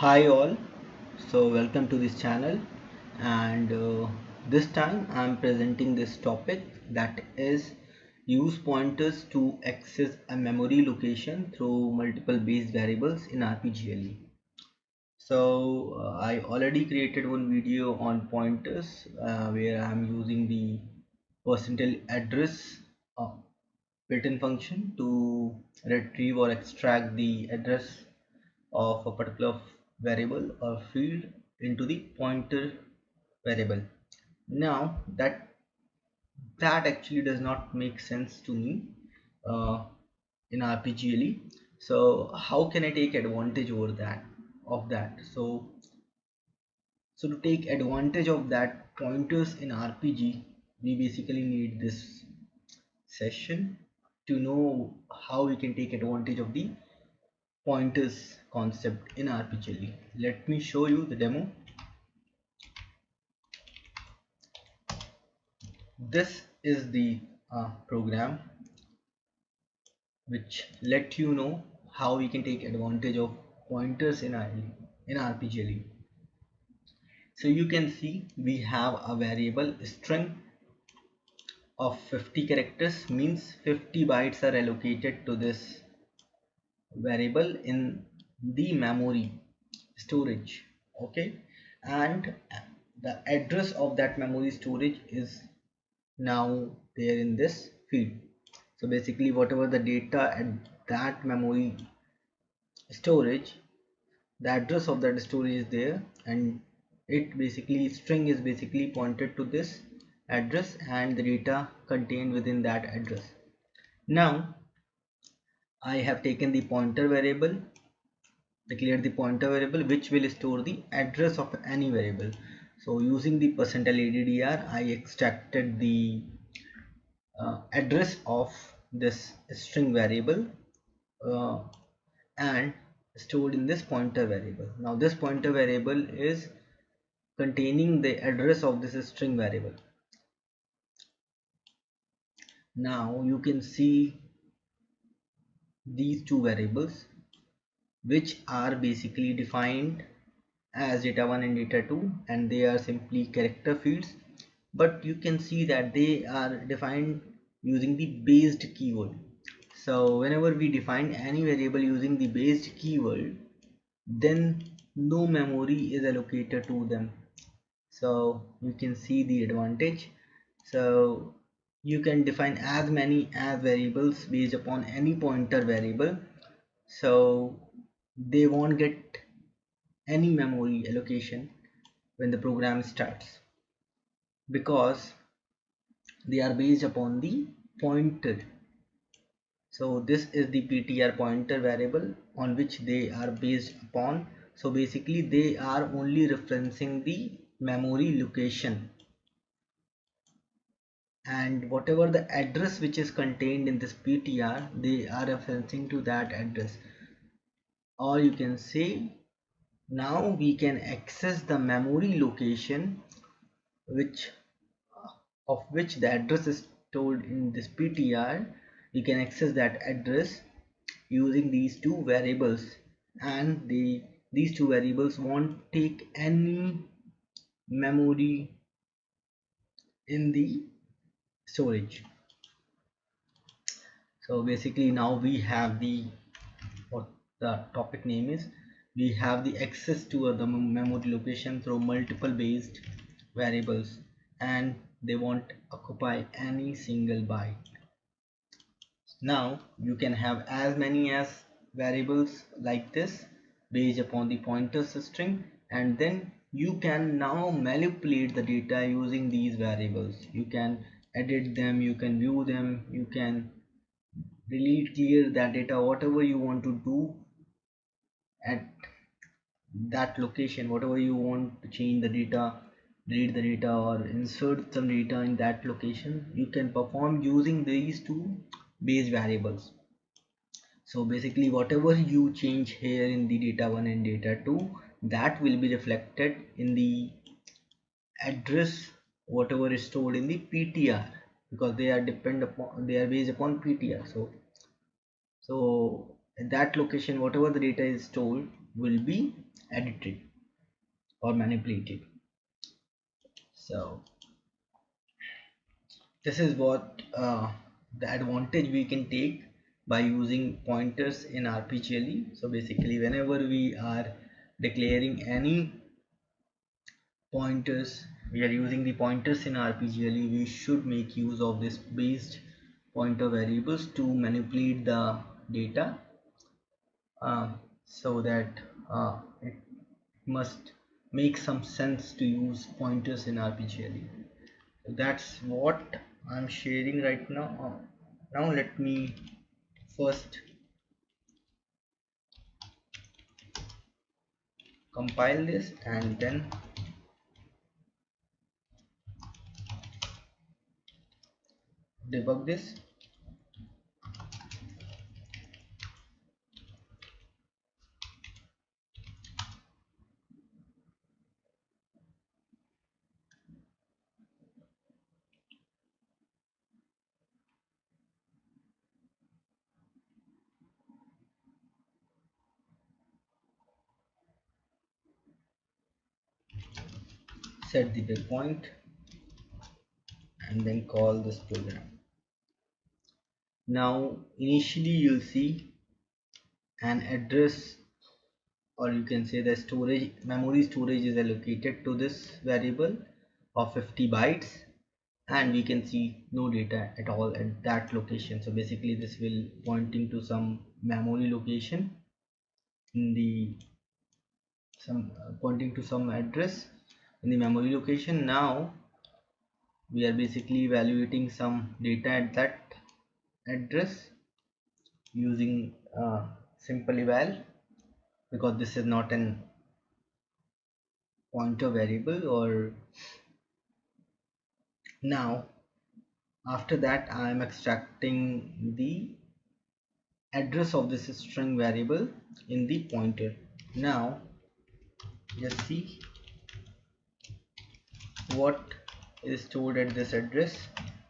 Hi all, so welcome to this channel and this time I am presenting this topic that is use pointers to access a memory location through multiple base variables in RPGLE. So I already created one video on pointers where I am using the percentile address uh, built-in function to retrieve or extract the address of a particular variable or field into the pointer variable. Now that actually does not make sense to me uh, in RPGLE. So how can I take advantage over that of that? So to take advantage of that pointers in RPG, we basically need this session to know how we can take advantage of the pointers concept in RPGLE. Let me show you the demo. This is the program which let you know how we can take advantage of pointers in RPGLE. So you can see we have a variable string of 50 characters, means 50 bytes are allocated to this variable in the memory storage. Okay, and the address of that memory storage is now there in this field. So basically whatever the data at that memory storage, the address of that storage is there, and it basically string is basically pointed to this address and the data contained within that address. Now I have taken the pointer variable, declared the pointer variable which will store the address of any variable. So using the %addr I extracted the address of this string variable uh, and stored in this pointer variable. Now this pointer variable is containing the address of this string variable. Now you can see these two variables which are basically defined as data1 and data2, and they are simply character fields, but you can see that they are defined using the based keyword. So whenever we define any variable using the based keyword, then no memory is allocated to them. So you can see the advantage. So you can define as many as variables based upon any pointer variable, so they won't get any memory allocation when the program starts, because they are based upon the pointer. So this is the ptr pointer variable on which they are based upon. So basically they are only referencing the memory location, and whatever the address which is contained in this ptr, they are referencing to that address. Or you can say, now we can access the memory location which of which the address is stored in this ptr. We can access that address using these two variables, and these two variables won't take any memory in the storage. So basically now we have the, what the topic name is, we have the access to the memory location through multiple based variables, and they won't occupy any single byte. Now you can have as many as variables like this based upon the pointers string, and then you can now manipulate the data using these variables. You can edit them, you can view them, you can delete, clear that data, whatever you want to do at that location, whatever you want to change the data, delete the data or insert some data in that location, you can perform using these two base variables. So basically whatever you change here in the data1 and data2, that will be reflected in the address whatever is stored in the ptr, because they are based upon ptr. So at that location whatever the data is stored, will be edited or manipulated. So this is what the advantage we can take by using pointers in RPGLE. So basically, whenever we are declaring any pointers, we are using the pointers in RPGLE, we should make use of this based pointer variables to manipulate the data, so that it must make some sense to use pointers in RPGLE. So that's what I'm sharing right now. Now let me first compile this and then debug this. Set the breakpoint and then call this program. Now initially you'll see an address, or you can say the storage memory storage is allocated to this variable of 50 bytes, and we can see no data at all at that location. So basically this will pointing to some memory location in the pointing to some address in the memory location. Now we are basically evaluating some data at that address using simple eval, because this is not an pointer variable. Or now after that I am extracting the address of this string variable in the pointer. Now just see what is stored at this address.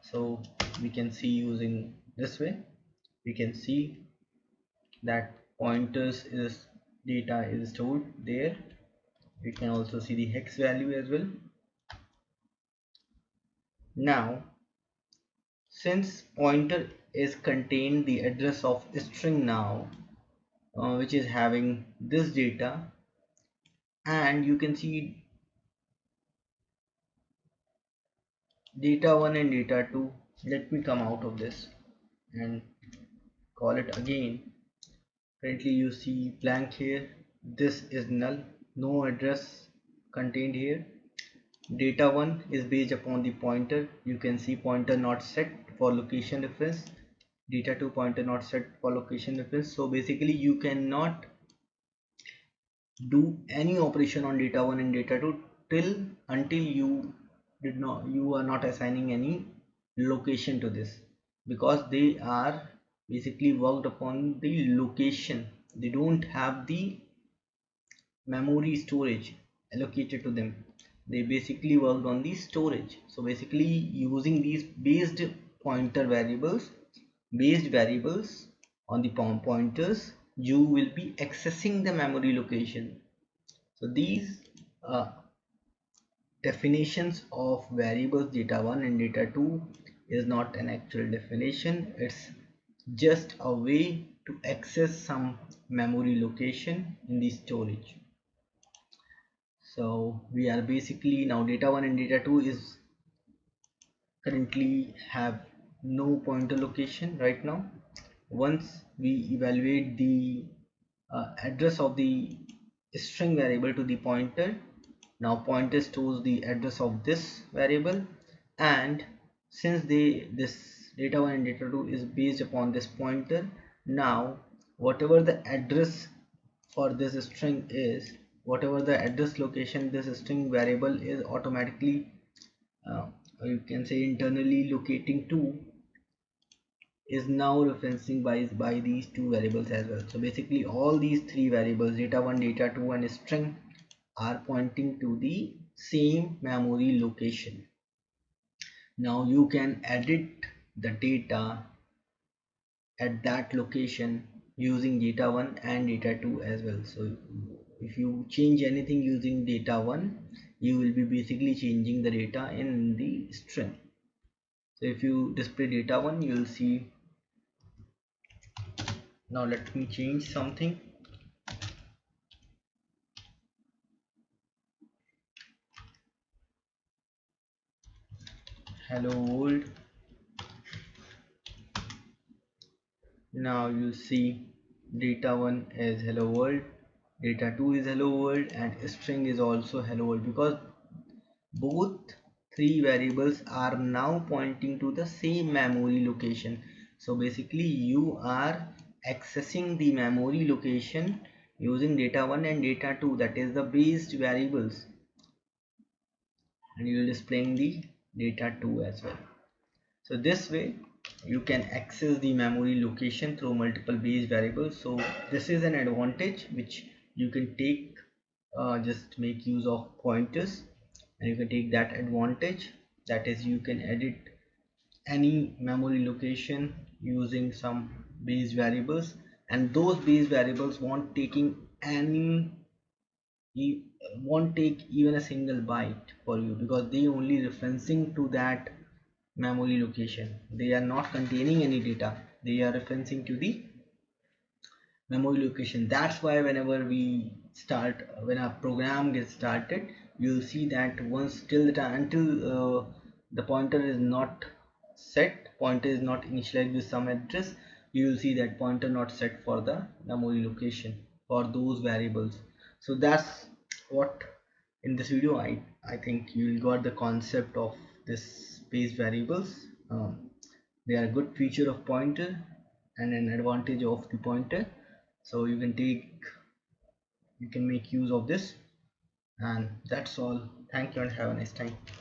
So we can see using this way, we can see that pointers is data is stored there. We can also see the hex value as well. Now since pointer is contained the address of string now, which is having this data, and you can see data 1 and data 2. Let me come out of this and call it again. Currently you see blank here, this is null, no address contained here. Data 1 is based upon the pointer, you can see pointer not set for location reference, data 2 pointer not set for location reference. So basically you cannot do any operation on data 1 and data 2 till until you are not assigning any location to this, because they are basically worked upon the location, they don't have the memory storage allocated to them, they basically worked on the storage. So basically using these based variables on the pointers, you will be accessing the memory location. So these uh, definitions of variables data 1 and data 2 is not an actual definition, it's just a way to access some memory location in the storage. So we are basically now data 1 and data 2 is currently have no pointer location right now. Once we evaluate the address of the string variable to the pointer, now pointer stores the address of this variable, and since this data 1 and data 2 is based upon this pointer, now whatever the address for this string is, whatever the address location this string variable is automatically uh, you can say internally locating to, is now referencing by these two variables as well. So basically all these three variables data 1 data 2 and string are pointing to the same memory location. Now you can edit the data at that location using data 1 and data 2 as well. So if you change anything using data1, you will be basically changing the data in the string. So if you display data1, you will see. Now let me change something. Hello world. Now you see data1 is hello world, data2 is hello world, and string is also hello world, because both three variables are now pointing to the same memory location. So basically you are accessing the memory location using data1 and data2, that is the based variables, and you are displaying the data2 as well. So this way you can access the memory location through multiple base variables. So this is an advantage which you can take, just make use of pointers, and you can take that advantage, that is you can edit any memory location using some base variables, and those base variables e- won't take even a single byte for you, because they only referencing to that memory location. They are not containing any data, they are referencing to the memory location. That's why whenever when a program gets started, you'll see that once till the time until the pointer is not set, pointer is not initialized with some address, you will see that pointer not set for the memory location for those variables. So that's what, in this video, I think you got the concept of this base variables. They are a good feature of pointer and an advantage of the pointer. So you can make use of this, and that's all. Thank you and have a nice time.